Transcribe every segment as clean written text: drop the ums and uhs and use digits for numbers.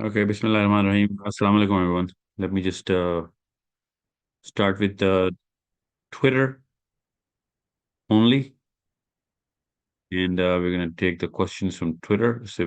Okay, Bismillahirrahmanirrahim. Assalamu alaikum, everyone. Let me just start with Twitter only, and we're going to take the questions from Twitter. So,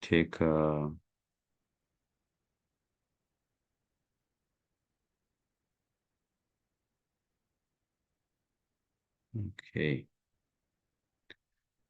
take okay.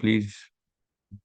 please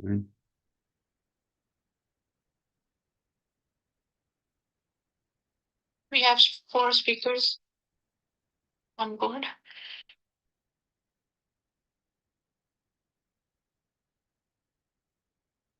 Right. We have 4 speakers on board.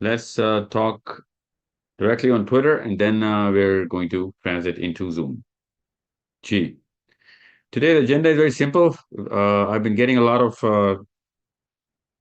Let's talk directly on Twitter, and then we're going to transit into Zoom. Gee. Today the agenda is very simple. I've been getting a lot of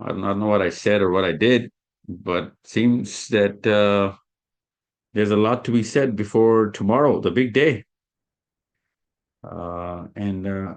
I don't know what I said or what I did, but seems that there's a lot to be said before tomorrow, the big day. And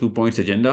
2 points agenda,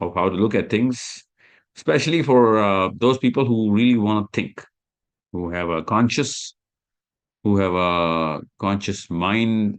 of how to look at things, especially for those people who really want to think, who have a conscious mind,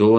2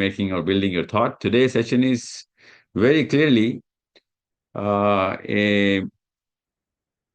making or building your thought. Today's session is very clearly a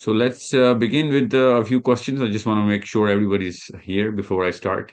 So let's begin with a few questions. I just want to make sure everybody's here before I start.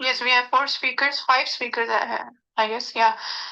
Yes, we have 4 speakers, 5 speakers I guess, yeah.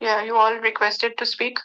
Yeah, you all requested to speak.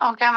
Okay, I'm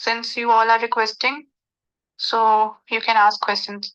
since you all are requesting, so you can ask questions.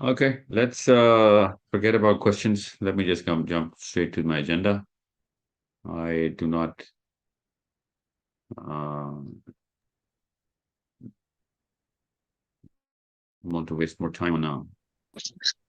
Okay, let's forget about questions. Let me just jump straight to my agenda. I do not want to waste more time on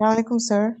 Assalamualaikum, sir.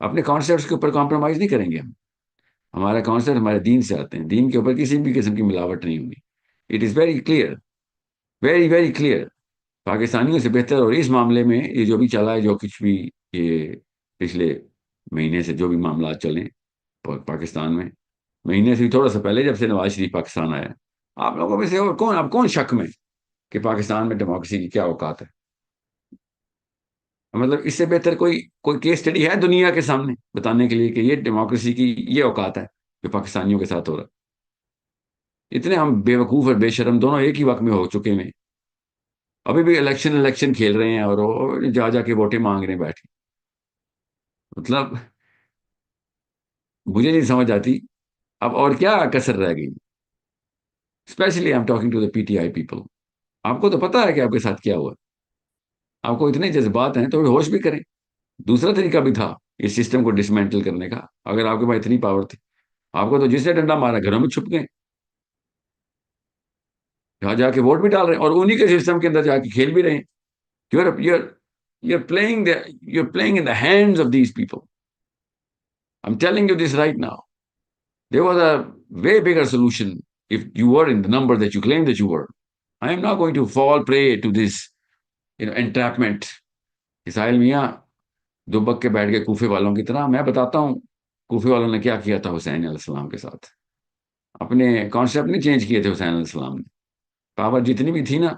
اپنے concepts کے اوپر compromise نہیں کریں گے ہم. ہمارا concept ہمارے دین سے آتے ہیں, دین کے اوپر کسی بھی قسم کی ملاوٹ نہیں ہوگی. It is very clear, very very clear. پاکستانیوں سے بہتر. اور اس معاملے میں یہ جو بھی چلا ہے, جو کچھ بھی یہ پچھلے مہینے سے جو بھی معاملات چلیں پاکستان میں, مہینے سے تھوڑا سا پہلے جب سے نواز شریف پاکستان آیا, آپ لوگوں میں سے اور کون, اب کون شک میں کہ پاکستان میں ڈیموکریسی کی کیا اوقات ہے؟ مطلب اس سے بہتر کوئی کوئی کیس اسٹڈی ہے دنیا کے سامنے بتانے کے لیے کہ یہ ڈیموکریسی کی یہ اوقات ہے جو پاکستانیوں کے ساتھ ہو رہا ہے؟ اتنے ہم بے وقوف اور بے شرم دونوں ایک ہی وقت میں ہو چکے ہیں. ابھی بھی الیکشن کھیل رہے ہیں اور جا جا کے ووٹیں مانگ رہے ہیں بیٹھ کے. مطلب مجھے نہیں سمجھ آتی اب اور کیا کسر رہ گئی. Especially I am talking to the P T I people. آپ کو تو پتا ہے کہ آپ کے ساتھ کیا ہوا. آپ کو اتنے جذبات ہیں تو ہوش بھی کریں. دوسرا طریقہ بھی تھا اس سسٹم کو ڈسمینٹل کرنے کا. اگر آپ کے پاس اتنی پاور تھی, آپ کو تو جس نے ڈنڈا مارا گھروں میں چھپ گئے, جہاں جا کے ووٹ بھی ڈال رہے ہیں اور انہی کے سسٹم کے اندر جا کے کھیل بھی رہے ہیں. You're playing in the hands of these people. I'm telling you this right now. There was a way bigger solution if you were in the number that you claim that you were. I am not going to fall prey to this, entrapment. اسرائیل میاں دبک کے بیٹھ گئے کوفے والوں کی طرح. میں بتاتا ہوں کوفے والوں نے کیا کیا تھا حسین علیہ السلام کے ساتھ. اپنے کانسیپٹ نہیں چینج کیے تھے حسین علیہ السلام نے. پاور جتنی بھی تھی نا,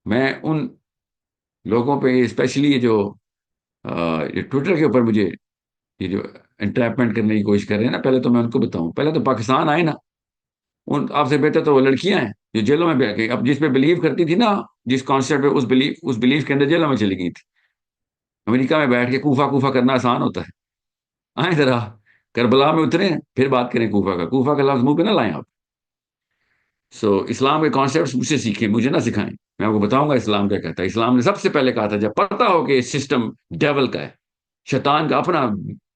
میں ان لوگوں پہ اسپیشلی یہ جو ٹویٹر کے اوپر مجھے یہ جو انٹریپمنٹ کرنے کی کوشش کر رہے ہیں نا, پہلے تو میں ان کو بتاؤں, پہلے تو پاکستان آئے نا, ان آپ سے بہتر تو وہ لڑکیاں ہیں جو جیلوں میں بیٹھ گئی. اب جس پہ بلیو کرتی تھی نا, جس کانسیپٹ پہ اس بلیف کے اندر جیلوں میں چلی گئی تھی. امریکہ میں بیٹھ کے کوفہ کرنا آسان ہوتا ہے. آئیں ذرا کربلا میں اتریں, پھر بات کریں کوفہ کا لفظ منہ پہ نہ لائیں آپ. اسلام کے کانسیپٹس مجھ سے سیکھیں, مجھے نہ سکھائیں. میں آپ کو بتاؤں گا اسلام کیا کہتا ہے. اسلام نے سب سے پہلے کہا تھا, جب پتا ہو کہ یہ سسٹم ڈیول کا ہے, شیطان کا اپنا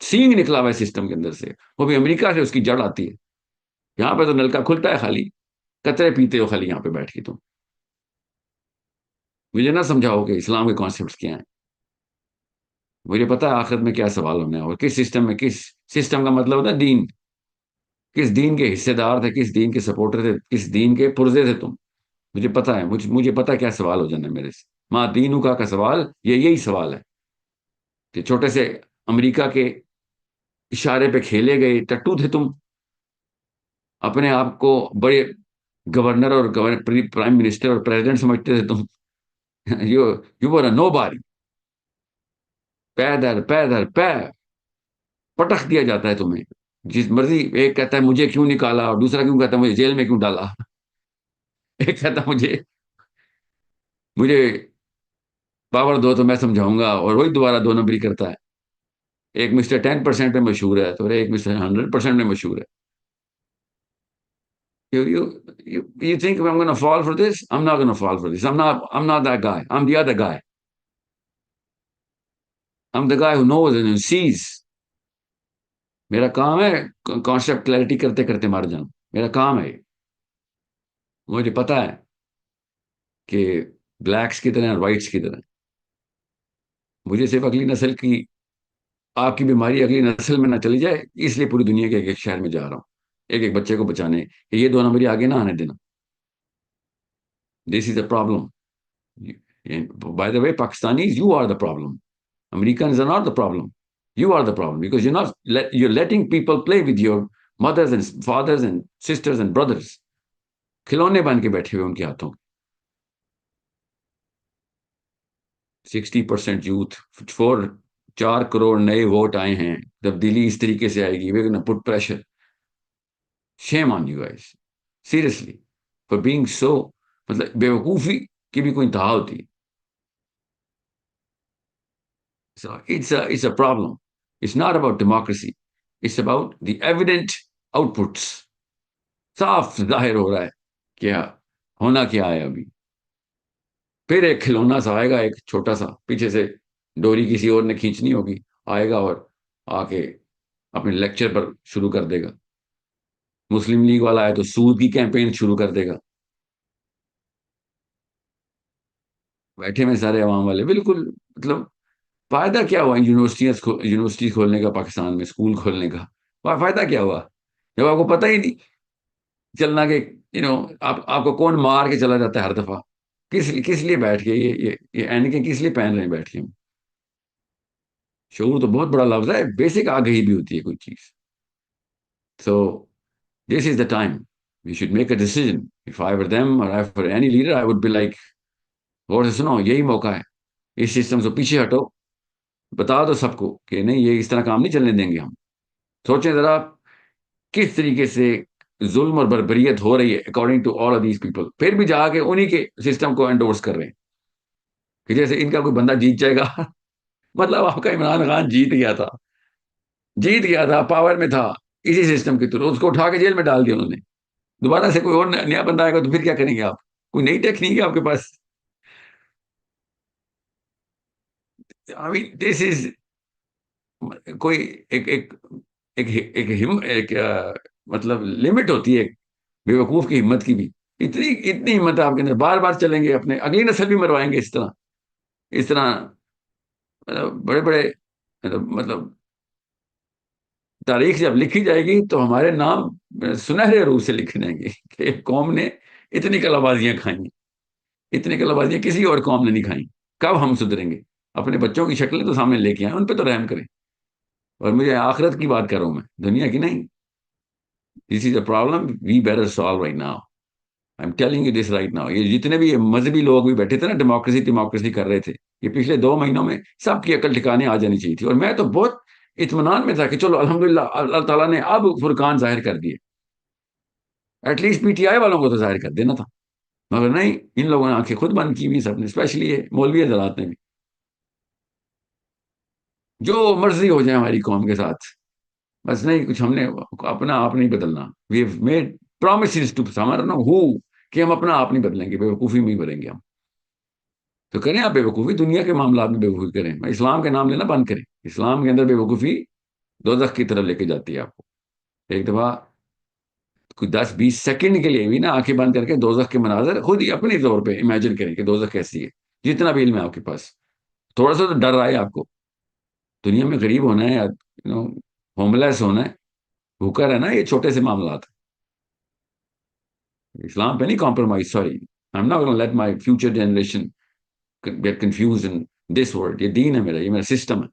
سینگ نکلا ہوا ہے سسٹم کے اندر سے, وہ بھی امریکہ سے اس کی جڑ آتی ہے. یہاں پہ تو نلکا کھلتا ہے خالی, قطرے پیتے ہو خالی یہاں پہ بیٹھ کے. تم مجھے نہ سمجھاؤ کہ اسلام کے کانسیپٹس کیا ہیں. مجھے پتا ہے آخرت میں کیا سوال ہونا ہے, اور کس سسٹم کا مطلب ہوتا ہے دین. کس دین کے حصے دار تھے, کس دین کے سپورٹر تھے, کس دین کے پرزے تھے تم. مجھے پتا ہے, مجھے پتا کیا سوال ہو جانا ہے میرے سے. ماں دینوں کا سوال یہی سوال ہے کہ چھوٹے سے امریکہ کے اشارے پہ کھیلے گئے ٹٹو تھے تم. اپنے آپ کو بڑے گورنر اور پرائم منسٹر اور پریزیڈنٹ سمجھتے تھے تم. یو ور اے نو باری. پیر پٹخ دیا جاتا ہے تمہیں. جس مرضی, ایک کہتا ہے مجھے کیوں نکالا, اور دوسرا کیوں کہتا ہے مجھے جیل میں کیوں ڈالا. ایک کہتا ہے مجھے پاور دو تو میں سمجھاؤں گا, اور وہی دوبارہ 2 نمبری کرتا ہے. ایک مسٹر 10% میں مشہور ہے تو ایک مسٹر 100% میں مشہور ہے. You think I'm going to fall for this? I'm not going to fall for this. I'm not that guy. I'm the other guy. I'm the guy who knows and who sees. میرا کام ہے concept clarity کرتے کرتے مر جاؤں. میرا کام ہے. مجھے پتا ہے کہ بلیکس کی طرح اور وائٹس کی طرح. مجھے صرف اگلی نسل کی, آپ کی بیماری اگلی نسل میں نہ چلی جائے, اس لیے پوری دنیا کے ایک شہر میں جا رہا ہوں ایک بچے کو بچانے, کہ یہ 2 نمبری آگے نہ آنے دینا. This is a problem. By the way, Pakistanis, you are the problem. Americans are not the problem. You are the problem because you're letting people play with your mothers and fathers and sisters and brothers. کھلونے بن کے بیٹھے ہوئے ان کے ہاتھوں. 60% youth, 4 crore نئے vote آئے ہیں. تبدیلی اس طریقے سے آئے گی. We're going to put pressure. Shame on you guys. Seriously. For being so, مطلب بیوقوفی کی بھی کوئی انتہا ہوتی ہے. So it's a problem. It's not about democracy. It's about the evident outputs. صاف ظاہر ہو رہا ہے کیا ہونا کیا ہے ابھی. پھر ایک کھلونا سا آئے گا, ایک چھوٹا سا, پیچھے سے ڈوری کسی اور نے کھینچنی ہوگی, آئے گا اور آ کے اپنے لیکچر پر شروع کر دے گا. مسلم لیگ والا ہے تو سود کی کیمپین شروع کر دے گا. بیٹھے میں سارے عوام والے بالکل, مطلب فائدہ کیا ہوا یونیورسٹی کھولنے کا، پاکستان میں اسکول کھولنے کا؟ فائدہ کیا ہوا جب آپ کو پتہ ہی نہیں چلنا کہ آپ کو کون مار کے چلا جاتا ہے ہر دفعہ؟ کس لیے بیٹھ کے یہ اینکیں کس لیے پہن رہے ہیں بیٹھ کے ہم؟ شعور تو بہت بڑا لفظ ہے، بیسک آگہی بھی ہوتی ہے کوئی چیز. So this is the time we should make a decision. If I were them or if I were any leader, I would be like, غور سے سنو، یہی موقع ہے، اس سسٹم سے پیچھے ہٹو، بتا دو سب کو کہ نہیں، یہ اس طرح کام نہیں چلنے دیں گے ہم. سوچیں ذرا کس طریقے سے ظلم اور بربریت ہو رہی ہے according to all of these people, پھر بھی جا کے انہی کے سسٹم کو انڈورس کر رہے ہیں کہ جیسے ان کا کوئی بندہ جیت جائے گا. مطلب آپ کا عمران خان جیت گیا تھا، پاور میں تھا، اسی سسٹم کے تھرو اس کو اٹھا کے جیل میں ڈال دیا انہوں نے. دوبارہ سے کوئی اور نیا بندہ آئے گا تو پھر کیا کریں گے آپ؟ کوئی نئی ٹیکنیک ہے آپ کے پاس؟ دس از کوئی ایک مطلب لمٹ ہوتی ہے بے وقوف کی ہمت کی بھی. اتنی ہمت آپ کے اندر، بار بار چلیں گے، اپنے اگلی نسل بھی مروائیں گے اس طرح بڑے بڑے مطلب تاریخ جب لکھی جائے گی تو ہمارے نام سنہرے روح سے لکھے جائیں گے کہ قوم نے اتنی کلا بازیاں کھائیں، اتنی کلا بازیاں کسی اور قوم نے نہیں کھائیں. کب ہم سدھریں گے؟ اپنے بچوں کی شکلیں تو سامنے لے کے آئیں، ان پہ تو رحم کریں. اور مجھے آخرت کی بات کر رہا ہوں میں، دنیا کی نہیں. This is a problem we better solve right now. I am telling you this right now. یہ جتنے بھی مذہبی لوگ بھی بیٹھے تھے نا، ڈیموکریسی کر رہے تھے، یہ پچھلے 2 مہینوں میں سب کی عقل ٹھکانے آ جانی چاہیے تھی. اور میں تو بہت اطمینان میں تھا کہ چلو الحمدللہ اللہ تعالیٰ نے اب فرقان ظاہر کر دیے، ایٹ لیسٹ پی ٹی آئی والوں کو تو ظاہر کر دینا تھا. مگر نہیں، ان لوگوں نے آنکھیں خود بند کی ہوئی سب نے، اسپیشلی یہ مولوی حضرات نے بھی. جو مرضی ہو جائے ہماری قوم کے ساتھ، بس نہیں، کچھ ہم نے اپنا آپ نہیں بدلنا. We have made promises to some نو ہو کہ ہم اپنا آپ نہیں بدلیں گے، بے وقوفی میں ہی بھریں گے ہم. تو کریں آپ بے وقوفی، دنیا کے معاملات میں بے وقوفی کریں، اسلام کے نام لینا بند کریں. اسلام کے اندر بے وقوفی دوزخ کی طرف لے کے جاتی ہے آپ کو. ایک دفعہ کوئی 10-20 سیکنڈ کے لیے بھی نا آنکھیں بند کر کے دوزخ کے مناظر خود ہی اپنے طور پہ امیجن کریں کہ دوزخ کیسی ہے. جتنا بھی علم ہے آپ کے پاس، تھوڑا سا تو ڈر آئے آپ کو. دنیا میں غریب ہونا ہے، ہوم لیس ہونا ہے، بھوکا رہنا، یہ چھوٹے سے معاملات. اسلام پہ نہیں compromise. Sorry, I am not gonna let my future generation get confuse in this word. یہ دین ہے میرا، یہ میرا سسٹم ہے،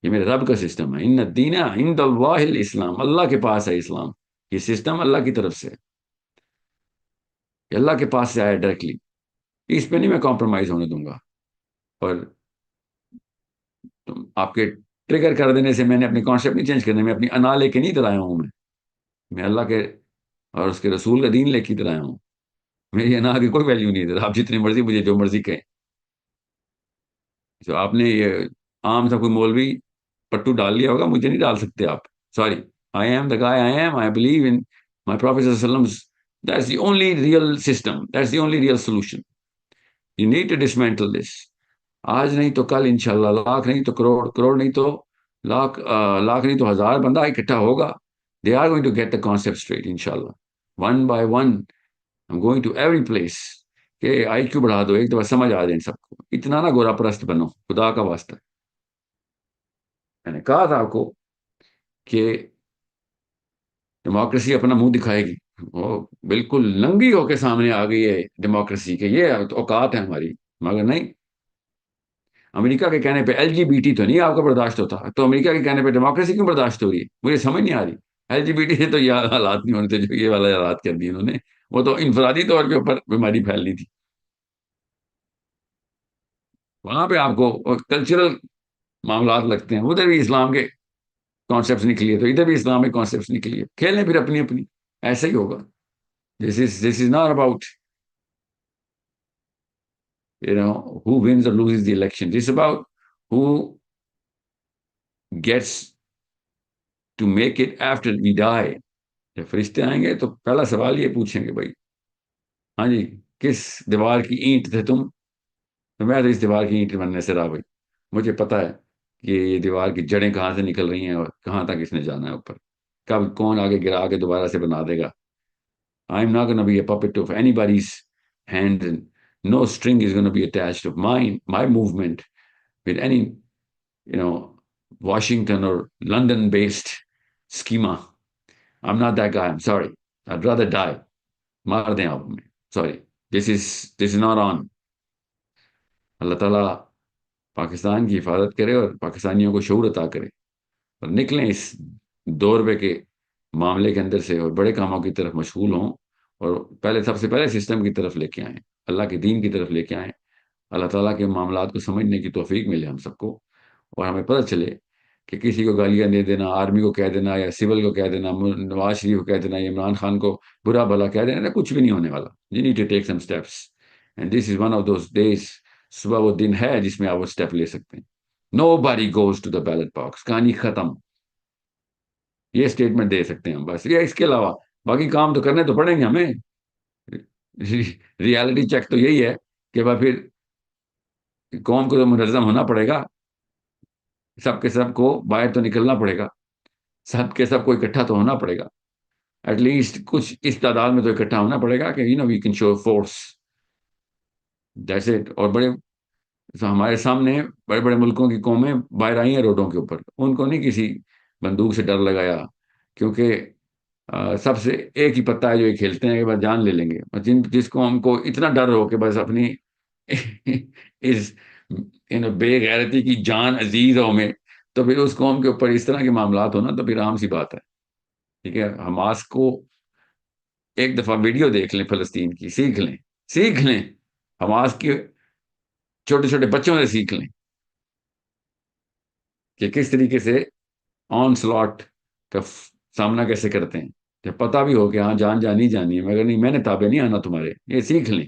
یہ میرے رب کا سسٹم ہے. ان الدین عند اللہ الاسلام، اللہ کے پاس ہے اسلام. یہ سسٹم اللہ کی طرف سے، یہ اللہ کے پاس سے آیا ڈائریکٹلی. اس پہ نہیں میں کمپرومائز ہونے دوں گا. اور آپ کے ٹریگر کر دینے سے میں نے اپنی کانسیپٹ نہیں چینج کرنے، میں اپنی انا لے کے نہیں ادھر آیا ہوں. میں اللہ کے اور اس کے رسول کا دین لے کے ادھر آیا ہوں. میری انا کی کوئی ویلیو نہیں ادھر. آپ جتنی مرضی مجھے جو مرضی کہیں. جو آپ نے یہ عام سا کوئی مولوی پٹو ڈال لیا ہوگا، مجھے نہیں ڈال سکتے آپ. Sorry, I am the guy I am. I believe in my prophet صلی اللہ علیہ وسلم. That's the only real system, that's the only real solution. You need to dismantle this. آج نہیں تو کل انشاءاللہ، لاکھ نہیں تو کروڑ، کروڑ نہیں تو لاکھ، لاکھ نہیں تو ہزار بندہ اکٹھا ہوگا. They are going to get the concept straight, inshallah. One by one, I'm going to every place. کہ آئی کیو بڑھا دو، ایک دفعہ سمجھ آ جائے ان سب کو. اتنا نہ گورا پرست بنو، خدا کا واسطہ. میں نے کہا تھا آپ کو کہ ڈیموکریسی اپنا منہ دکھائے گی. وہ بالکل ننگی ہو کے سامنے آ گئی ہے ڈیموکریسی کے، یہ اوقات ہے ہماری. مگر نہیں، امریکہ کے کہنے پہ ایل جی بی ٹی تو نہیں آپ کو برداشت ہوتا، تو امریکہ کے کہنے پہ ڈیموکریسی کیوں برداشت ہو رہی ہے؟ مجھے سمجھ نہیں آ رہی. ایل جی بی ٹی سے تو یہ حالات نہیں ہونے تھے جو یہ والا حالات کر دیے انہوں نے. وہ تو انفرادی طور کے اوپر بیماری پھیلنی تھی. وہاں پہ آپ کو کلچرل معاملات لگتے ہیں، ادھر بھی اسلام کے کانسیپٹس نکلی ہے تو ادھر بھی اسلام کے کانسیپٹس نکلی ہے. کھیلیں پھر اپنی اپنی، ایسا ہی ہوگا. This is not about who wins or loses the election. This is about who gets to make it after we die. جب فرشتے آئیں گے تو پہلا سوال یہ پوچھیں گے، بھائی ہاں جی کس دیوار کی اینٹ تھے تم؟ تو میں تو اس دیوار کی اینٹ بننے سے رہا بھائی. مجھے پتا ہے کہ یہ دیوار کی جڑیں کہاں سے نکل رہی ہیں اور کہاں تک اس نے جانا ہے اوپر. کب کون آگے گرا کے دوبارہ سے بنا دے گا. I am not going to be a puppet of anybody's hand, and no string is going to be attached of my movement with any Washington or London based schema. I'm not that guy. I'm sorry. I'd rather die. مار دیں آپ ہمیں. Sorry. This is not on. اللہ تعالیٰ پاکستان کی حفاظت کرے اور پاکستانیوں کو شعور عطا کرے اور نکلیں اس 2 روپے کے معاملے کے اندر سے اور بڑے کاموں کی طرف مشغول ہوں اور سب سے پہلے سسٹم کی طرف لے کے آئیں, اللہ کے دین کی طرف لے کے آئیں. اللہ تعالیٰ کے معاملات کو سمجھنے کی توفیق ملے ہم سب کو, اور ہمیں پتہ چلے کہ کسی کو گالیاں دے دینا, آرمی کو کہہ دینا یا سول کو کہہ دینا, نواز شریف کو کہہ دینا یا عمران خان کو برا بھلا کہہ دینا, کچھ بھی نہیں ہونے والا. You need to take some steps. And this is one of those days. صبح وہ دن ہے جس میں آپ وہ اسٹیپ لے سکتے ہیں. Nobody goes to the ballot box. کہانی ختم. یہ اسٹیٹمنٹ دے سکتے ہیں ہم بس. یہ اس کے علاوہ باقی کام تو کرنے تو پڑیں گے ہمیں. ریالٹی چیک تو یہی ہے کہ پھر قوم کو تو منظم ہونا پڑے گا, سب کے سب کو باہر تو نکلنا پڑے گا, سب کے سب کو اکٹھا تو ہونا پڑے گا, ایٹ لیسٹ کچھ اس تعداد میں تو اکٹھا ہونا پڑے گا کہ we can show force. That's it. اور ہمارے سامنے بڑے بڑے ملکوں کی قومیں باہر آئی ہیں روڈوں کے اوپر, ان کو نہیں کسی بندوق سے ڈر لگایا, کیونکہ سب سے ایک ہی پتہ ہے جو یہ کھیلتے ہیں کہ بس جان لے لیں گے. جس کو ہم کو اتنا ڈر ہو کہ بس اپنی اس بے غیرتی کی جان عزیز ہو میں, تو پھر اس قوم کے اوپر اس طرح کے معاملات ہونا تو پھر عام سی بات ہے. ٹھیک ہے, حماس کو ایک دفعہ ویڈیو دیکھ لیں فلسطین کی, سیکھ لیں حماس کے چھوٹے چھوٹے بچوں سے سیکھ لیں کہ کس طریقے سے آن سلاٹ کا سامنا کیسے کرتے ہیں. جب پتہ بھی ہو کہ ہاں جان جانی جانی ہے, مگر نہیں, میں نے تابع نہیں آنا تمہارے, یہ سیکھ لیں.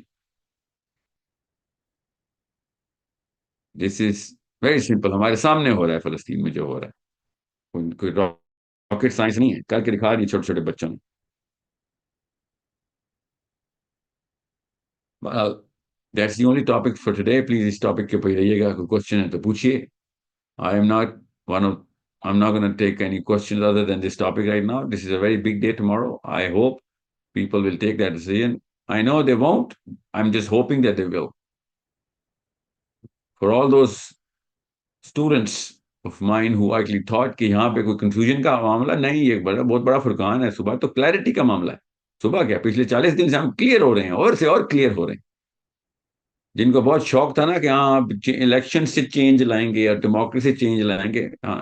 دس از ویری سمپل. ہمارے سامنے ہو رہا ہے فلسطین میں جو ہو رہا ہے, کوئی راکٹ سائنس نہیں ہے, کر کے دکھا رہی چھوٹے چھوٹے بچوں نے. That's the only topic for today. Please اس ٹاپک کے اوپر رہیے گا. کوئی کوشچن ہے تو پوچھیے. I'm not going to take any questions other than this topic right now. This is a very big day tomorrow. I hope people will take that decision. I know they won't. I'm just hoping that they will. For all those students of mine who actually thought کہ یہاں پہ کوئی confusion کا معاملہ نہیں, یہ بہت بڑا فرقان ہے. صبح تو کلیئرٹی کا معاملہ ہے. صبح کیا, پچھلے 40 دن سے ہم کلیئر ہو رہے ہیں, اور سے اور کلیئر ہو رہے ہیں. جن کو بہت شوق تھا نا کہ ہاں الیکشن سے چینج لائیں گے اور ڈیموکریسی چینج لائیں گے, ہاں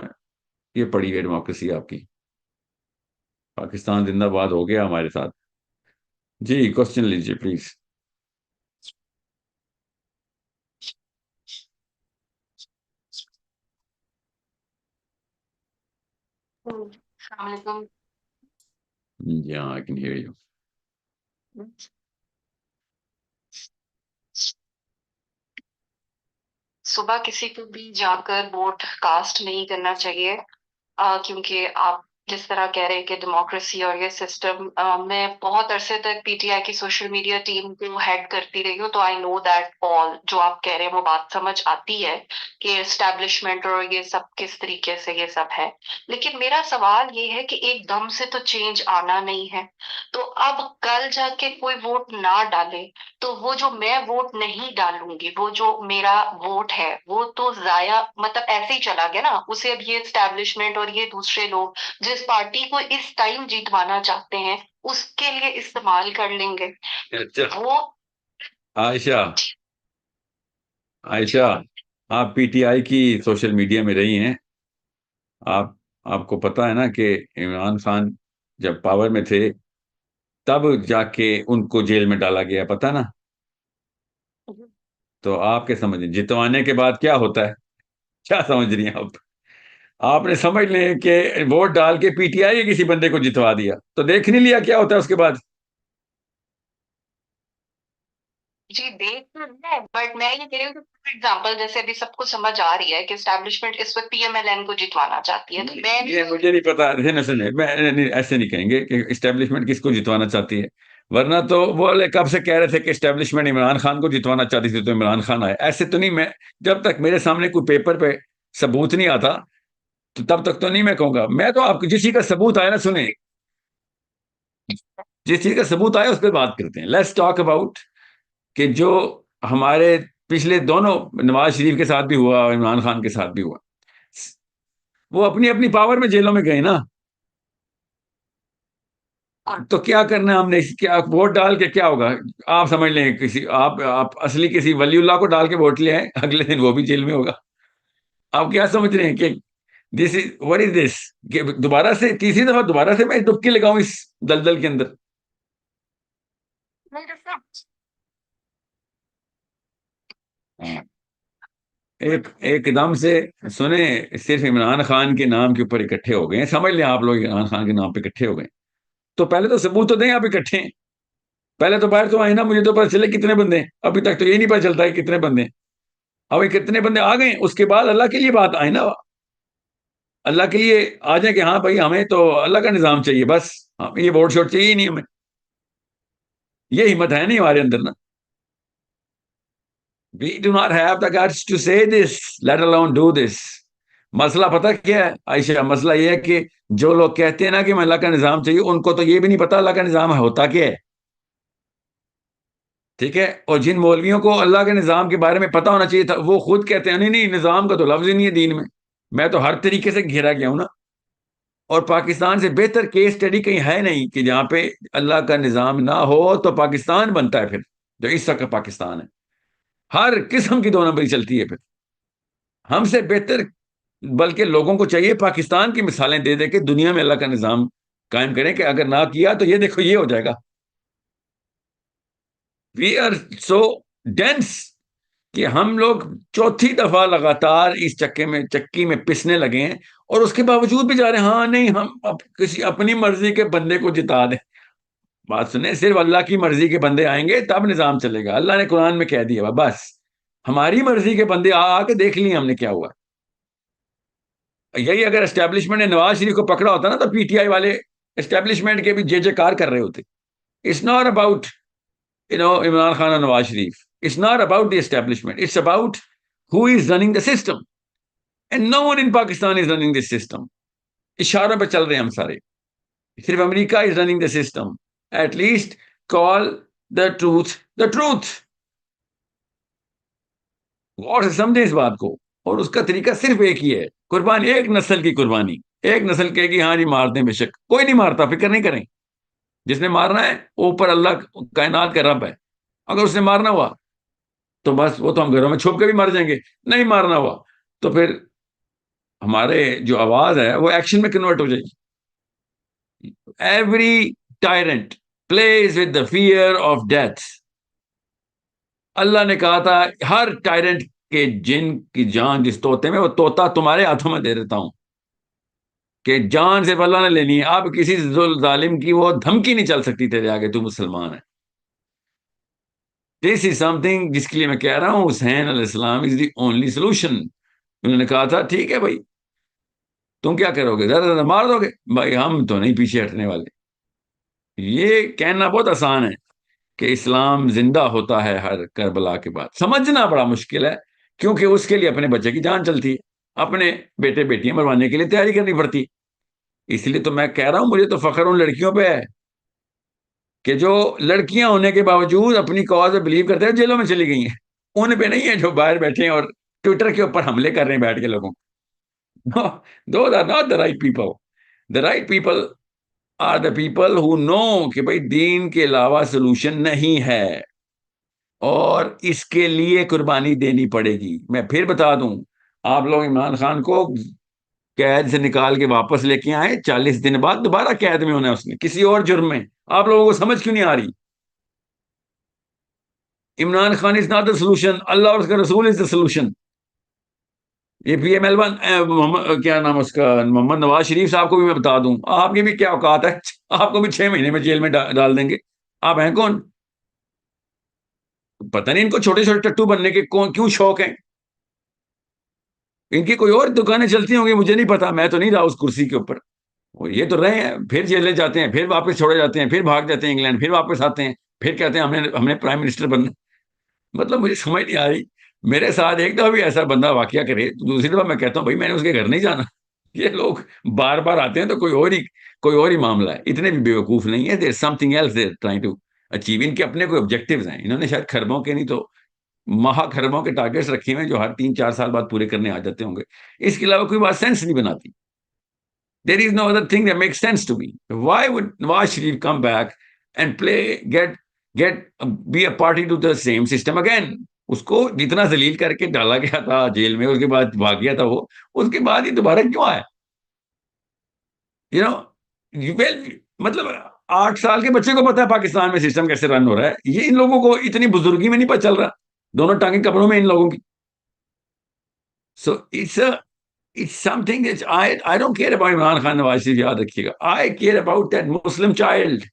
یہ پڑی ہے ڈیموکریسی آپ کی. پاکستان زندہ باد ہو گیا ہمارے ساتھ. جی کوشچن لیجیے پلیز. السلام علیکم. Yeah, I can hear you. صبح کسی کو بھی جا کر ووٹ کاسٹ نہیں کرنا چاہیے, کیونکہ آپ جس طرح کہہ رہے ہیں کہ ڈیموکریسی اور یہ سسٹم, میں بہت عرصے تک پی ٹی آئی کی سوشل میڈیا ٹیم کو ہیڈ کرتی رہی ہوں, تو آئی نو دیٹ آل جو آپ کہہ رہے ہیں وہ بات سمجھ آتی ہے کہ اسٹیبلشمنٹ اور یہ سب کس طریقے سے یہ سب ہے. لیکن میرا سوال یہ ہے کہ ایک دم سے تو چینج آنا نہیں ہے, تو اب کل جا کے کوئی ووٹ نہ ڈالے تو وہ جو میں ووٹ نہیں ڈالوں گی, وہ جو میرا ووٹ ہے وہ تو ضائع, مطلب ایسے ہی چلا گیا نا. اسے اب یہ اسٹیبلشمنٹ اور یہ دوسرے لوگ جس پارٹی کو اس ٹائم جیتوانا چاہتے ہیں اس کے لیے استعمال کر لیں گے. وہ عائشہ آپ پی ٹی آئی کی سوشل میڈیا میں رہی ہیں, آپ کو پتا ہے نا کہ عمران خان جب پاور میں تھے تب جا کے ان کو جیل میں ڈالا گیا, پتا نا. تو آپ کیا سمجھ رہے, جتوانے کے بعد کیا ہوتا ہے, کیا سمجھ رہی ہیں آپ نے سمجھ لیں کہ ووٹ ڈال کے پی ٹی آئی کسی بندے کو جتوا دیا, تو دیکھ نہیں لیا کیا ہوتا ہے اس کے بعد. جی دیکھ ہے, بٹ میں یہ کہہ رہی ہوں کہ فار ایگزامپل جیسے ابھی سب کو سمجھ آ رہی ہے کہ اسٹیبلشمنٹ اس وقت پی ایم ایل این کو جتوانا چاہتی ہے, تو یہ مجھے نہیں پتا, ایسے نہیں کہیں گے کہ اسٹیبلشمنٹ کس کو جتوانا چاہتی ہے, ورنہ تو وہ کب سے کہہ رہے تھے کہ اسٹیبلشمنٹ عمران خان کو جتوانا چاہتی تھی تو عمران خان آئے. ایسے تو نہیں, میں جب تک میرے سامنے کوئی پیپر پہ ثبوت نہیں آتا تو تب تک تو نہیں میں کہوں گا. میں تو آپ کو جس چیز کا ثبوت آیا نا, سنیں, جس چیز کا ثبوت آیا اس پہ بات کرتے ہیں. لیٹس ٹاک اباؤٹ کہ جو ہمارے پچھلے دونوں نواز شریف کے ساتھ بھی ہوا اور عمران خان کے ساتھ بھی ہوا. وہ اپنی اپنی پاور میں جیلوں میں گئے نا. تو کیا کرنا ہے ہم نے, کیا ووٹ ڈال کے کیا ہوگا؟ آپ سمجھ لیں کسی آپ اصلی کسی ولی اللہ کو ڈال کے ووٹ لے آئے, اگلے دن وہ بھی جیل میں ہوگا. آپ کیا سمجھ رہے ہیں کہ دس از وٹ از دس, کہ دوبارہ سے تیسری دفعہ دوبارہ سے میں ڈبکی لگاؤں اس دلدل کے اندر؟ ایک دم سے سنیں, صرف عمران خان کے نام کے اوپر اکٹھے ہو گئے ہیں, سمجھ لیں آپ لوگ عمران خان کے نام پہ اکٹھے ہو گئے. تو پہلے تو ثبوت تو دیں آپ اکٹھے ہیں, پہلے تو باہر تو آئے نا, مجھے تو پتہ چلے کتنے بندے ہیں. ابھی تک تو یہ نہیں پتہ چلتا ہے کتنے بندے ہیں. اب کتنے بندے آ گئے, اس کے بعد اللہ کے لیے بات آئے نا, اللہ کے لیے آ جائیں کہ ہاں بھائی ہمیں تو اللہ کا نظام چاہیے بس, یہ ووٹ شوٹ چاہیے ہی نہیں ہمیں. یہ ہمت ہے نہیں ہمارے اندر نا. We do not have the guts to say this, let alone do this. مسئلہ پتہ کیا ہے عائشہ؟ مسئلہ یہ ہے کہ جو لوگ کہتے ہیں نا کہ میں اللہ کا نظام چاہیے, ان کو تو یہ بھی نہیں پتا اللہ کا نظام ہوتا کیا ہے. ٹھیک ہے, اور جن مولویوں کو اللہ کے نظام کے بارے میں پتا ہونا چاہیے تھا, وہ خود کہتے ہیں نہیں نظام کا تو لفظ ہی نہیں ہے دین میں تو ہر طریقے سے گھیرا گیا ہوں نا. اور پاکستان سے بہتر کیس اسٹڈی کہیں ہے نہیں کہ جہاں پہ اللہ کا نظام نہ ہو تو پاکستان بنتا ہے پھر, جو اس وقت پاکستان ہے. ہر قسم کی 2 نمبری چلتی ہے پھر. ہم سے بہتر بلکہ لوگوں کو چاہیے پاکستان کی مثالیں دے دے کے دنیا میں اللہ کا نظام قائم کریں, کہ اگر نہ کیا تو یہ دیکھو یہ ہو جائے گا. وی آر سو ڈینس کہ ہم لوگ چوتھی دفعہ لگاتار اس چکی میں پسنے لگے ہیں, اور اس کے باوجود بھی جا رہے ہیں ہاں نہیں ہم کسی اپنی مرضی کے بندے کو جتا دیں. بات سنیں, صرف اللہ کی مرضی کے بندے آئیں گے تب نظام چلے گا. اللہ نے قرآن میں کہہ دیا بس, ہماری مرضی کے بندے آ کے دیکھ لیے ہم نے کیا ہوا. یہی اگر اسٹیبلشمنٹ نے نواز شریف کو پکڑا ہوتا نا تو پی ٹی آئی والے اسٹیبلشمنٹ کے بھی جے کار کر رہے ہوتے. It's not about Imran Khan اور Nawaz Sharif, it's not about the establishment, it's about who is running the system, and no one in Pakistan is running this system. اشاروں پہ چل رہے ہیں ہم سارے, صرف امریکہ is running the system. At least call the truth. غور سے سمجھیں اس بات کو. اور اس کا طریقہ صرف ایک ہی ہے, قربانی, ایک نسل کی قربانی. ایک نسل کہے گی ہاں جی مار دیں, بے شک کوئی نہیں مارتا, فکر نہیں کریں. جس نے مارنا ہے اوپر اللہ کائنات کا رب ہے, اگر اس نے مارنا ہوا تو بس وہ تو ہم گھروں میں چھپ کے بھی مر جائیں گے. نہیں مارنا ہوا تو پھر ہمارے جو آواز ہے وہ ایکشن میں کنورٹ ہو جائے گی. Every tyrant please with the fear of death. اللہ نے کہا تھا ہر ٹائرنٹ کے جن کی جان جس طوطے میں, وہ طوطا تمہارے ہاتھوں میں دے دیتا ہوں, کہ جان صرف اللہ نے لینی ہے. اب کسی ظالم کی وہ دھمکی نہیں چل سکتی تیرے آگے, تو مسلمان ہے. دس از سم تھنگ جس کے لیے میں کہہ رہا ہوں حسین علیہ السلام از دی اونلی سولوشن. انہوں نے کہا تھا ٹھیک ہے بھائی تم کیا کرو گے, زیادہ زیادہ مار دو گے, بھائی ہم تو نہیں پیچھے ہٹنے والے. یہ کہنا بہت آسان ہے کہ اسلام زندہ ہوتا ہے ہر کربلا کے بعد, سمجھنا بڑا مشکل ہے, کیونکہ اس کے لیے اپنے بچے کی جان چلتی ہے, اپنے بیٹے بیٹیاں مروانے کے لیے تیاری کرنی پڑتی. اس لیے تو میں کہہ رہا ہوں مجھے تو فخر ان لڑکیوں پہ ہے کہ جو لڑکیاں ہونے کے باوجود اپنی کاز میں بلیو کرتے ہیں, جیلوں میں چلی گئی ہیں. ان پہ نہیں ہے جو باہر بیٹھے ہیں اور ٹویٹر کے اوپر حملے کر رہے ہیں بیٹھ کے لوگوں. Those are not the right people. The right people are the people who know کہ بھائی دین کے علاوہ سولوشن نہیں ہے, اور اس کے لیے قربانی دینی پڑے گی. میں پھر بتا دوں, آپ لوگ عمران خان کو قید سے نکال کے واپس لے کے آئے, 40 دن بعد دوبارہ قید میں ہونا ہے اس نے کسی اور جرم میں. آپ لوگوں کو سمجھ کیوں نہیں آ رہی؟ Imran Khan is not the solution, اللہ اور اس کا رسول از دا سولوشن. یہ پی ایم ایل ون کیا نام اس کا, محمد نواز شریف صاحب کو بھی میں بتا دوں, آپ کی بھی کیا اوقات ہے, آپ کو بھی 6 مہینے میں جیل میں ڈال دیں گے. آپ ہیں کون؟ پتہ نہیں ان کو چھوٹے چھوٹے ٹٹو بننے کے کیوں شوق ہیں. ان کی کوئی اور دکانیں چلتی ہوں گی, مجھے نہیں پتا, میں تو نہیں رہا اس کرسی کے اوپر. یہ تو رہے ہیں, پھر جیلیں جاتے ہیں, پھر واپس چھوڑے جاتے ہیں, پھر بھاگ جاتے ہیں انگلینڈ, پھر واپس آتے ہیں, پھر کہتے ہیں ہم نے پرائم منسٹر بننا. مطلب مجھے سمجھ نہیں آ رہی. میرے ساتھ ایک دفعہ بھی ایسا بندہ واقعہ کرے, دوسری دفعہ میں کہتا ہوں بھائی میں نے اس کے گھر نہیں جانا. یہ لوگ بار بار آتے ہیں تو کوئی اور ہی معاملہ ہے. اتنے بھی بیوقوف نہیں ہے. There something else they trying to achieve. ان کے اپنے کوئی آبجیکٹیوز ہیں, انہوں نے شاید خربوں کے نہیں تو ماہ خربوں کے ٹارگیٹس رکھے ہوئے جو ہر 3-4 سال بعد پورے کرنے آ جاتے ہوں گے. اس کے علاوہ کوئی بات سینس نہیں بناتی. There is no other thing that makes sense to me. Why would Nawaz Sharif come back and be a party to the same system again? اس کو جتنا ذلیل کر کے ڈالا گیا تھا جیل میں, اس کے بعد بھاگ گیا تھا وہ, اس کے بعد ہی دوبارہ کیوں آیا؟ مطلب 8 سال کے بچے کو پتا ہے پاکستان میں سسٹم کیسے رن ہو رہا ہے, یہ ان لوگوں کو اتنی بزرگی میں نہیں پتہ چل رہا, دونوں ٹانگیں کپڑوں میں ان لوگوں کی. سو it's something that I don't care about Imran Khan Nawaz Sharif, یاد رکھیے گا. I care about that Muslim child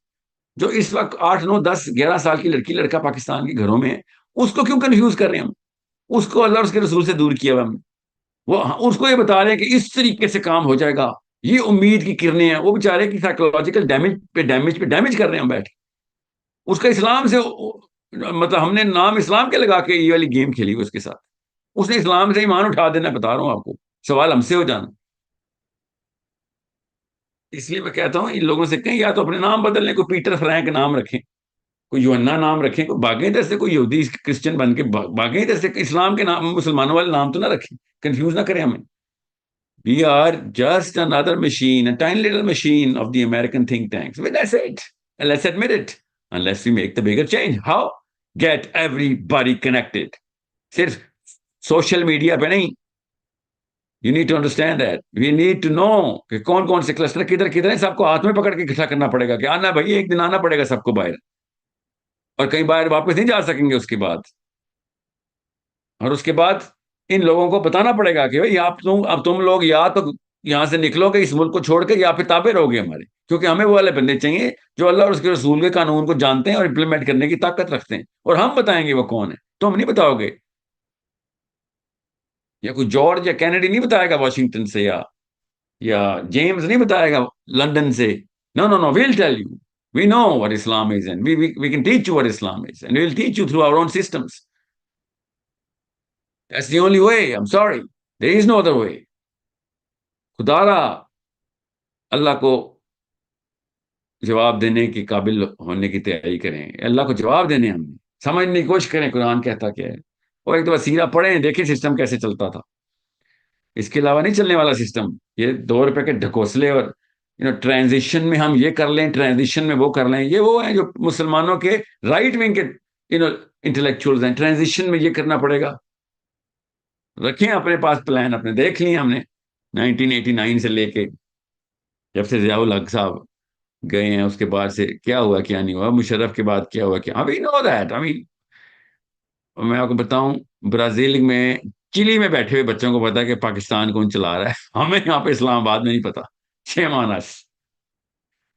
جو اس وقت 8, 9, 10, 11 سال کی لڑکی لڑکا پاکستان کے گھروں میں ہے. اس کو کیوں کنفیوز کر رہے ہیں ہم؟ اس کو اللہ اور اس کے رسول سے دور کیا ہوا ہم نے. وہ اس کو یہ بتا رہے ہیں کہ اس طریقے سے کام ہو جائے گا, یہ امید کی کرنیں ہیں. وہ بیچارے کی سائیکولوجیکل ڈیمیج کر رہے ہیں ہم بیٹھ کے. اس کا اسلام سے مطلب ہم نے نام اسلام کے لگا کے یہ والی گیم کھیلی اس کے ساتھ. اس نے اسلام سے ایمان اٹھا دینا, بتا رہا ہوں آپ کو, سوال ہم سے ہو جانا. اس لیے میں کہتا ہوں ان لوگوں سے کہیں یا تو اپنے نام بدل لیں, کوئی پیٹر فرینک نام رکھیں, کوئی یوحنا نام رکھیں, کوئی باغیں ادھر سے کوئی یہودی کرسچن بن کے باغیں ادھر سے, اسلام کے نام مسلمانوں والے نام تو نہ رکھیں, کنفیوز نہ کریں ہمیں. We are just another machine, a tiny little machine of the American think tanks. Well, that's it. And let's admit it. Unless we make the bigger change. How? Get everybody connected. صرف social media پہ نہیں. You need to understand that. We need to know کہ کون کون سے cluster کدھر کدھر ہیں, سب کو ہاتھ میں پکڑ کے اکٹھا کرنا پڑے گا کہ آنا بھائی, ایک دن آنا پڑے گا سب کو باہر, اور کہیں باہر واپس نہیں جا سکیں گے اس کے بعد. اور اس کے بعد ان لوگوں کو بتانا پڑے گا کہ بھائی اب تم لوگ یا تو یہاں سے نکلو گے اس ملک کو چھوڑ کے, یا پھر تابع رہو گے ہمارے, کیونکہ ہمیں وہ والے بندے چاہیے جو اللہ اور اس کے رسول کے قانون کو جانتے ہیں اور امپلیمنٹ کرنے کی طاقت رکھتے ہیں. اور ہم بتائیں گے وہ کون ہے, تم نہیں بتاؤ گے, یا کوئی جارج یا کینیڈی نہیں بتائے گا واشنگٹن سے, یا جیمز نہیں بتائے گا لندن سے. نو نو نو, we'll tell you. We know what Islam is, and we can teach you what Islam is, and we'll teach you through our own systems. That's the only way. I'm sorry. There is no other way. خدا را اللہ کو جواب دینے کے قابل ہونے کی تیاری کریں, اللہ کو جواب دینے ہم سمجھنے کی کوشش کریں قرآن کہتا کیا ہے, اور ایک دفعہ سیرہ پڑھیں, دیکھیں سسٹم کیسے چلتا تھا. اس کے علاوہ نہیں چلنے والا سسٹم. یہ 2 روپے کے ڈھکوسلے اور ٹرانزیشن میں ہم یہ کر لیں, ٹرانزیشن میں وہ کر لیں, یہ وہ ہیں جو مسلمانوں کے رائٹ ونگ کے انٹلیکچوئلز ہیں. ٹرانزیشن میں یہ کرنا پڑے گا. رکھیں اپنے پاس پلان, اپنے دیکھ لیے ہم نے 1989 سے لے کے جب سے ضیاء الحق صاحب گئے ہیں اس کے بعد سے کیا ہوا کیا نہیں ہوا, مشرف کے بعد کیا ہوا کیا. وی نو دیٹ. میں آپ کو بتاؤں, برازیل میں چلی میں بیٹھے ہوئے بچوں کو پتا کہ پاکستان کون چلا رہا ہے, ہمیں یہاں پہ اسلام آباد میں نہیں پتا. Shame on us.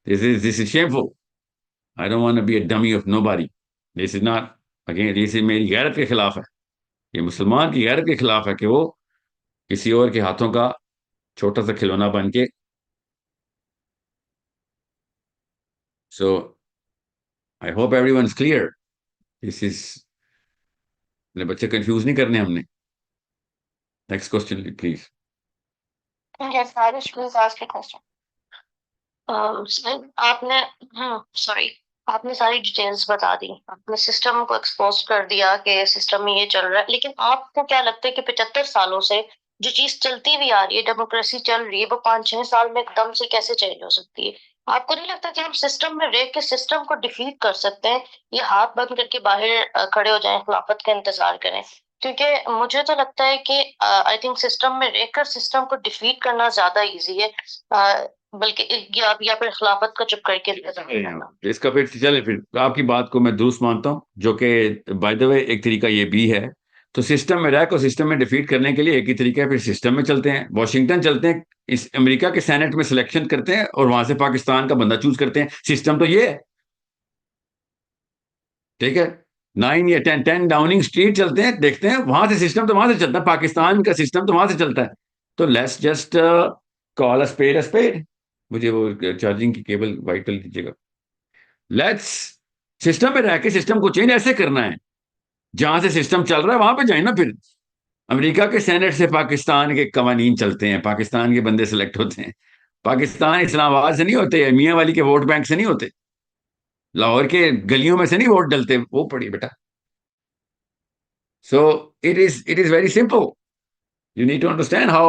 This is shameful. I don't want to be a dummy of nobody. This is not, again, this is میری غیرت کے خلاف ہے, یہ مسلمان کی غیرت کے خلاف ہے کہ وہ کسی اور کے ہاتھوں کا چھوٹا سا کھلونا بن کے. So I hope everyone's clear. This is بچے کنفیوز نہیں کرنے ہم نے. Next question please. Yes, Harish, please ask a question. آپ نے آپ نے ساری ڈیٹیلز بتا دی, آپ نے سسٹم کو ایکسپوز کر دیا کہ سسٹم میں یہ چل رہا ہے, لیکن آپ کو کیا لگتا ہے کہ 75 سالوں سے جو چیز چلتی ہوئی آ رہی ہے, ڈیموکریسی چل رہی ہے, وہ 5-6 سال میں ایک دم سے کیسے چینج ہو سکتی ہے؟ آپ کو نہیں لگتا کہ ہم سسٹم میں رہ کے سسٹم کو ڈیفیٹ کر سکتے ہیں, یہ ہاتھ بند کر کے باہر کھڑے ہو جائیں, خلافت کا انتظار کریں؟ کیونکہ مجھے تو لگتا ہے کہ آئی تھنک سسٹم میں رہ کر سسٹم کو ڈیفیٹ کرنا زیادہ ایزی ہے, بلکہ یا پھر خلافت کا چپ کر کے. اس کا پھر چلے, پھر آپ کی بات کو میں درست مانتا ہوں, جو کہ بائی دا وے ایک طریقہ یہ بھی ہے. تو سسٹم میں رہ کو سسٹم میں ڈیفیٹ کرنے کے لیے ایک ہی طریقہ ہے, پھر سسٹم میں چلتے ہیں, واشنگٹن چلتے ہیں, اس امریکہ کے سینٹ میں سلیکشن کرتے ہیں اور وہاں سے پاکستان کا بندہ چوز کرتے ہیں. سسٹم تو یہ ہے, ٹھیک ہے. 9 یا 10 ڈاؤننگ اسٹریٹ چلتے ہیں, دیکھتے ہیں وہاں سے سسٹم تو وہاں سے چلتا ہے, پاکستان کا سسٹم تو وہاں سے چلتا ہے. تو let's just call a speed. مجھے وہ چارجنگ کی کیبل وائٹل دیجیے گا. لیٹس سسٹم پہ رہ کے سسٹم کو چینج ایسے کرنا ہے, جہاں سے سسٹم چل رہا ہے وہاں پہ جائیں نا. پھر امریکہ کے سینٹ سے پاکستان کے قوانین چلتے ہیں, پاکستان کے بندے سلیکٹ ہوتے ہیں. پاکستان اسلام آباد سے نہیں ہوتے, میاں والی کے ووٹ بینک سے نہیں ہوتے, لاہور کے گلیوں میں سے نہیں ووٹ ڈلتے. وہ پڑھیے بیٹا, So it is very simple. You need to understand how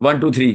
1 2 3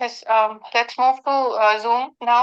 Yes, let's move to Zoom now.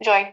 join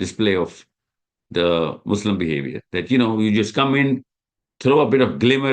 display of the Muslim behavior. That you just come in, throw a bit of glimmer,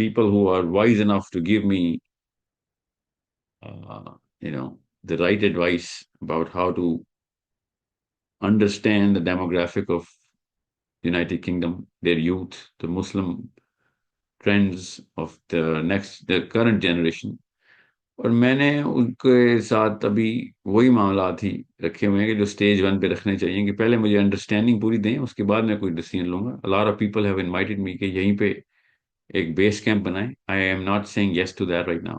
people who are wise enough to give me the right advice about how to understand the demographic of United Kingdom, their youth, the Muslim trends of the current generation. اور میں نے ان کے ساتھ ابھی وہی معاملات ہی رکھے ہوئے ہیں کہ جو اسٹیج 1 پہ رکھنے چاہیے کہ پہلے مجھے انڈرسٹینڈنگ پوری دیں, اس کے بعد میں کوئی ڈیسیژن لوں گا. A lot of people have invited me کہ یہیں پہ ایک بیس کیمپ بنائیں. I am not saying yes to that right now.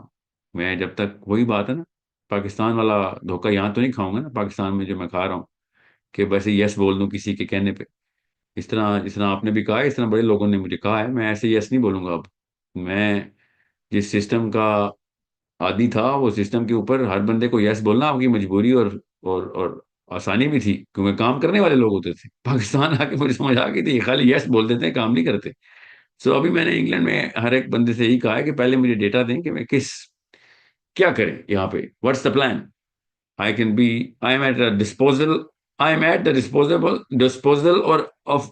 میں جب تک وہی بات ہے نا, پاکستان والا دھوکہ یہاں تو نہیں کھاؤں گا نا پاکستان میں جو میں کھا رہا ہوں کہ بس یس بول دوں کسی کے کہنے پہ. اس طرح آپ نے بھی کہا ہے, اس طرح بڑے لوگوں نے مجھے کہا ہے, میں ایسے یس نہیں بولوں گا. اب میں جس سسٹم کا عادی تھا وہ سسٹم کے اوپر ہر بندے کو یس بولنا آپ کی مجبوری اور آسانی بھی تھی, کیونکہ کام کرنے والے لوگ ہوتے تھے. پاکستان آ کے مجھے سمجھ آ گئی تھی یہ خالی یس بول دیتے ہیں, کام نہیں کرتے. سو ابھی میں نے انگلینڈ میں ہر ایک بندے سے یہی کہا ہے کہ پہلے مجھے ڈیٹا دیں کہ میں کیا کریں یہاں پہ, what's the plan. I am at the disposal or of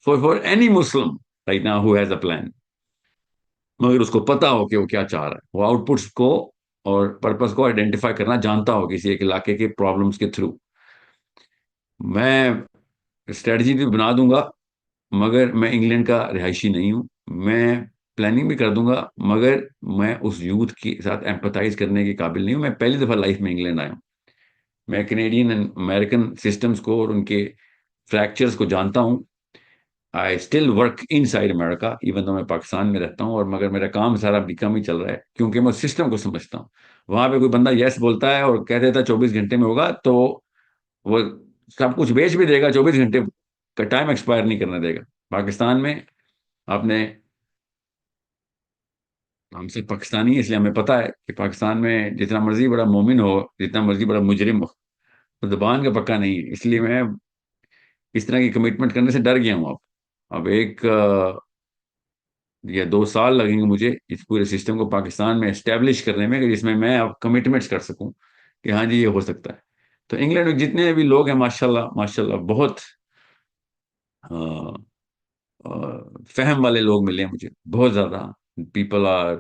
for any Muslim right now who has a plan. مگر اس کو پتا ہو کہ وہ کیا چاہ رہا ہے, وہ آؤٹ پٹس کو اور پرپس کو آئیڈینٹیفائی کرنا جانتا ہو کسی ایک علاقے کے پرابلمس کے تھرو. میں اسٹریٹجی بھی بنا دوں گا مگر میں انگلینڈ کا رہائشی نہیں ہوں. میں پلاننگ بھی کر دوں گا مگر میں اس یوتھ کے ساتھ ایمپتھائز کرنے کے قابل نہیں ہوں. میں پہلی دفعہ لائف میں انگلینڈ آیا ہوں. میں کینیڈین اینڈ امریکن سسٹمز کو اور ان کے فریکچرز کو جانتا ہوں. I still work inside America even though میں پاکستان میں رہتا ہوں, اور مگر میرا کام سارا امریکہ میں چل رہا ہے کیونکہ میں سسٹم کو سمجھتا ہوں. وہاں پہ کوئی بندہ یس بولتا ہے اور کہہ دیتا 24 گھنٹے میں ہوگا تو وہ سب کچھ بیچ بھی دے گا, 24 گھنٹے کا ٹائم ایکسپائر نہیں کرنے دے گا. پاکستان میں آپ نے, ہم سے پاکستانی اس لیے ہمیں پتا ہے کہ پاکستان میں جتنا مرضی بڑا مومن ہو, جتنا مرضی بڑا مجرم ہو, تو زبان کا پکا نہیں ہے. اس لیے میں اس طرح کی کمٹمنٹ کرنے سے ڈر گیا ہوں. اب 1 یا 2 سال لگیں گے مجھے اس پورے سسٹم کو پاکستان میں اسٹیبلش کرنے میں, جس میں اب کمٹمنٹس کر سکوں کہ ہاں جی یہ ہو سکتا ہے. تو انگلینڈ میں جتنے بھی لوگ ہیں ماشاءاللہ بہت فہم والے لوگ ملے ہیں مجھے, بہت زیادہ. People are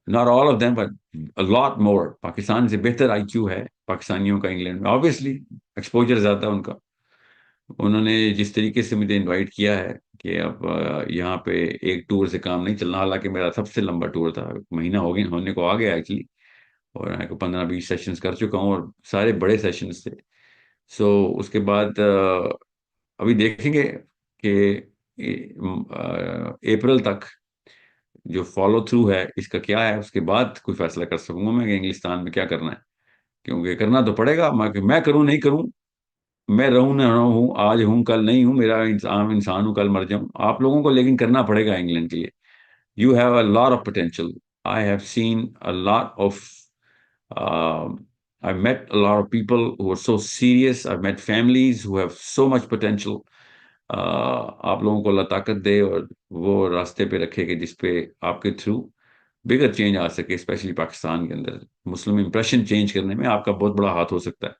not all of them but a lot more. Pakistan سے بہتر آئی کیو ہے پاکستانیوں کا انگلینڈ میں, آبویسلی ایکسپوجر زیادہ ان کا. انہوں نے جس طریقے سے مجھے انوائٹ کیا ہے کہ اب یہاں پہ ایک ٹور سے کام نہیں چلنا, حالانکہ میرا سب سے لمبا ٹور تھا, مہینہ ہونے کو آ گیا ایکچولی, اور 15-20 سیشنز کر چکا ہوں اور سارے بڑے سیشنز تھے. سو اس کے بعد ابھی دیکھیں گے کہ اپریل تک جو فالو تھرو ہے اس کا کیا ہے, اس کے بعد کوئی فیصلہ کر سکوں گا میں کہ انگلستان میں کیا کرنا ہے. کیونکہ کرنا تو پڑے گا, میں کروں نہیں کروں, میں رہوں نہ رہوں, آج ہوں کل نہیں ہوں, میرا عام انسان ہوں, کل مر جاؤں. آپ لوگوں کو لیکن کرنا پڑے گا انگلینڈ کے لیے. You have a lot of potential. I have seen a lot of I've met a lot of people who are so serious. I've met families who have so much potential. آپ لوگوں کو اللہ طاقت دے اور وہ راستے پہ رکھے کہ جس پہ آپ کے تھرو بگر چینج آ سکے, اسپیشلی پاکستان کے اندر. مسلم امپریشن چینج کرنے میں آپ کا بہت بڑا ہاتھ ہو سکتا ہے.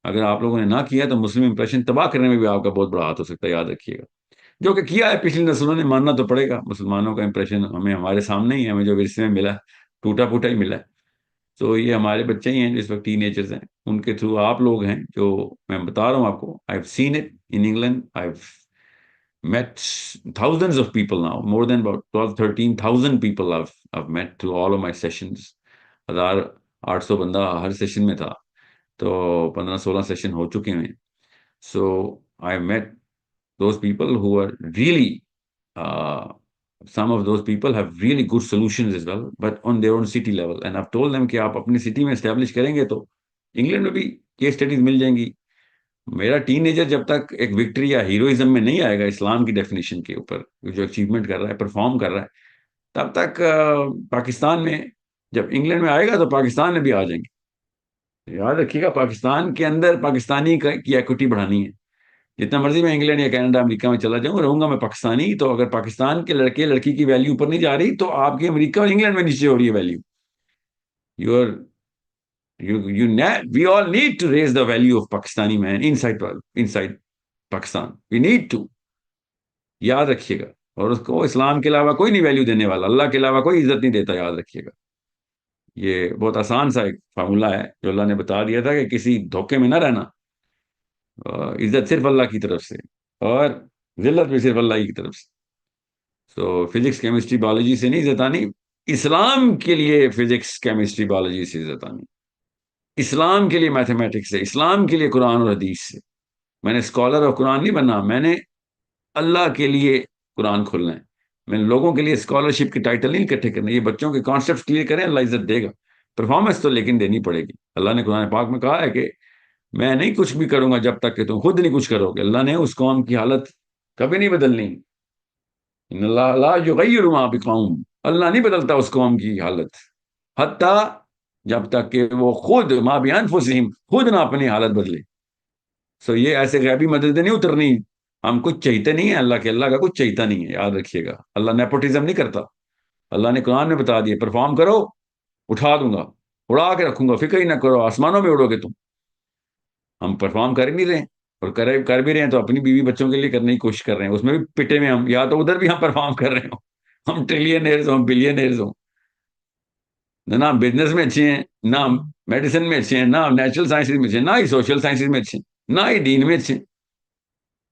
اگر آپ لوگوں نے نہ کیا تو مسلم امپریشن تباہ کرنے میں بھی آپ کا بہت بڑا ہاتھ ہو سکتا ہے, یاد رکھیے گا. جو کہ کیا ہے پچھلی نسلوں نے, ماننا تو پڑے گا. مسلمانوں کا امپریشن ہمارے سامنے ہی ہے, ہمیں جو ورثے میں ملا ٹوٹا پھوٹا ہی ملا ہے. تو یہ ہمارے بچے ہی ہیں جو اس وقت ٹین ایجرز ہیں, ان کے تھرو آپ لوگ ہیں جو میں بتا رہا ہوں آپ کو. I've seen it in England. I've met thousands of people now, more than about 12,000-13,000 people I've met through all of my sessions. 1,800 بندہ ہر سیشن میں تھا, تو 15-16 سیشن ہو چکے ہیں. So I met those people who are really some of those people have really good solutions as well, but on their own city level. And I've told them کہ آپ اپنی city میں establish کریں گے تو England میں بھی case studies مل جائیں گی. میرا ٹین ایجر جب تک ایک وکٹری یا ہیروئزم میں نہیں آئے گا اسلام کی ڈیفینیشن کے اوپر, جو اچیومنٹ کر رہا ہے, پرفارم کر رہا ہے, تب تک پاکستان میں, جب انگلینڈ میں آئے گا تو پاکستان میں بھی آ جائیں گے. یاد رکھیے گا, پاکستان کے اندر پاکستانی کی ایکوٹی بڑھانی ہے. جتنا مرضی میں انگلینڈ یا کینیڈا امریکہ میں چلا جاؤں, رہوں گا میں پاکستانی. تو اگر پاکستان کے لڑکے لڑکی کی ویلیو اوپر نہیں جا رہی تو آپ کی امریکہ اور انگلینڈ میں نیچے ہو رہی ہے value. We all need to raise the value of Pakistani man inside Pakistan. We need to. یاد رکھیے گا. اور اس کو اسلام کے علاوہ کوئی نہیں ویلیو دینے والا، اللہ کے علاوہ کوئی عزت نہیں دیتا، یاد رکھیے گا۔ یہ بہت آسان سا ایک فارمولہ ہے جو اللہ نے بتا دیا تھا کہ کسی دھوکے میں نہ رہنا، عزت صرف اللہ کی طرف سے اور ذلت بھی صرف اللہ کی طرف سے۔ تو فزکس کیمسٹری بایولوجی سے نہیں عزت آنی، اسلام کے لیے فزکس کیمسٹری بایولوجی سے عزت آنی، اسلام کے لیے میتھمیٹکس سے، اسلام کے لیے قرآن اور حدیث سے۔ میں نے اسکالر آف قرآن نہیں بننا، میں نے اللہ کے لیے قرآن کھولنا ہے، میں نے لوگوں کے لیے اسکالرشپ کے ٹائٹل نہیں اکٹھے کرنے، یہ بچوں کے کانسیپٹ کلیئر کریں، اللہ عزت دے گا۔ پرفارمنس تو لیکن دینی پڑے گی۔ اللہ نے قرآن پاک میں کہا ہے کہ میں نہیں کچھ بھی کروں گا جب تک کہ تم خود نہیں کچھ کرو گے۔ اللہ نے اس قوم کی حالت کبھی نہیں بدلنی، ان اللہ لا یغیر ما بقوم، اللہ نہیں بدلتا اس قوم کی حالت حتیٰ جب تک کہ وہ خود ما بانفسہم خود نہ اپنی حالت بدلے۔ سو یہ ایسے غیبی مدد نہیں اترنی، ہم کچھ چاہتے نہیں ہیں اللہ کے، اللہ کا کچھ چاہتا نہیں ہے، یاد رکھیے گا۔ اللہ نیپوٹزم نہیں کرتا، اللہ نے قرآن میں بتا دیا پرفارم کرو اٹھا دوں گا، اڑا کے رکھوں گا، فکر ہی نہ کرو، آسمانوں میں اڑو گے تم۔ ہم پرفارم کر نہیں رہے ہیں، اور کر بھی رہے ہیں تو اپنی بیوی بچوں کے لیے کرنے کی کوشش کر رہے ہیں، اس میں بھی پٹے میں ہم، یا تو ادھر بھی ہم پرفارم کر رہے ہوں، ہم ٹریلینئرز ہوں، بلینئرز ہوں، نہ ہم بزنس میں اچھے ہیں، نہ ہم میڈیسن میں اچھے ہیں، نہ ہم نیچرل سائنسز میں اچھے ہیں، نہ ہی سوشل سائنسز میں اچھے ہیں، نہ ہی دین میں اچھے ہیں۔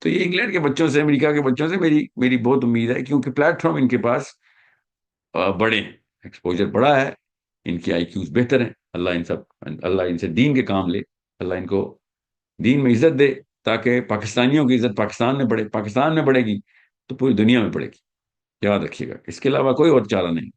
تو یہ انگلینڈ کے بچوں سے، امریکہ کے بچوں سے میری بہت امید ہے، کیونکہ پلیٹ فارم ان کے پاس بڑے ہیں، ایکسپوجر بڑا ہے، ان کی آئی کیوز بہتر ہیں۔ اللہ ان سے دین کے کام لے، اللہ ان کو دین میں عزت دے، تاکہ پاکستانیوں کی عزت پاکستان میں بڑھے، پاکستان میں بڑھے گی تو پوری دنیا میں بڑھے گی، یاد رکھیے گا۔ اس کے علاوہ کوئی اور چارہ نہیں۔